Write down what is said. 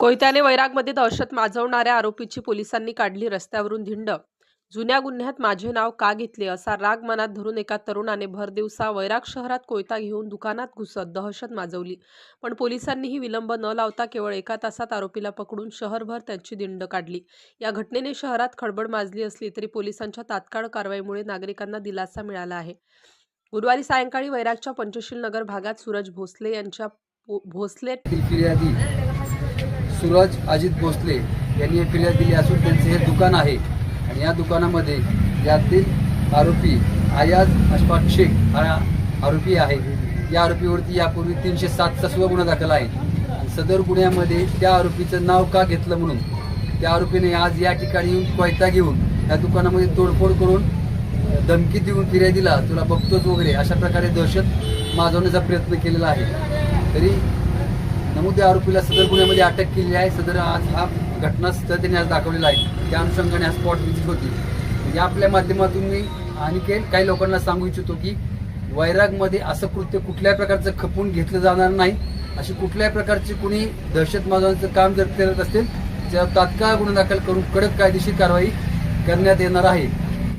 कोयत्याने वैरागमध्ये दहशत माजवणाऱ्या आरोपीची पोलिसांनी काढली रस्त्यावरून धिंड. जुन्या गुन्ह्यात माझे नाव का घेतले असा राग मनात धरून एका तरुणाने भरदिवसा वैराग शहरात कोयता घेऊन दुकानात घुसत दहशत माजवली. पण पोलिसांनीही विलंब न लावता केवळ एका तासात आरोपीला पकडून शहरभर त्यांची दिंड काढली. या घटनेने शहरात खळबळ माजली असली तरी पोलिसांच्या तात्काळ कारवाईमुळे नागरिकांना दिलासा मिळाला आहे. गुरुवारी सायंकाळी वैरागच्या पंचशील नगर भागात सूरज भोसले यांच्या भोसले फिर्यादी सूरज अजित भोसले यांनी फिर्याद दिली असून त्यांचे हे दुकान आहे आणि या दुकानामध्ये यातील आरोपी आयाज अशफाक शेख हा आरोपी आहे. या आरोपीवरती यापूर्वी 307चा सुद्धा गुन्हा दाखल आहे आणि सदर गुन्ह्यामध्ये त्या आरोपीचं नाव का घेतलं म्हणून त्या आरोपीने आज या ठिकाणी येऊन कोयता घेऊन या दुकानामध्ये तोडफोड करून धमकी देऊन फिर्यादीला तुला बघतोच वगैरे अशा प्रकारे दहशत माजवण्याचा प्रयत्न केलेला आहे. तरी नमूद आरोपीला सदर गुन्ह्यामध्ये अटक केली आहे. सदर आज हा घटनास्थळ त्यांनी आज दाखवलेला आहे. त्या अनुषंगाने हा स्पॉट व्हिजिट होती. म्हणजे आपल्या माध्यमातून मी आणि काही लोकांना सांगू इच्छितो की वैरागमध्ये असं कृत्य कुठल्याही प्रकारचं खपून घेतलं जाणार नाही. अशी कुठल्याही प्रकारची कुणी दहशत माजवण्याचं काम जर करत असेल तर तात्काळ गुन्हा दाखल करून कडक कायदेशीर कारवाई करण्यात येणार आहे.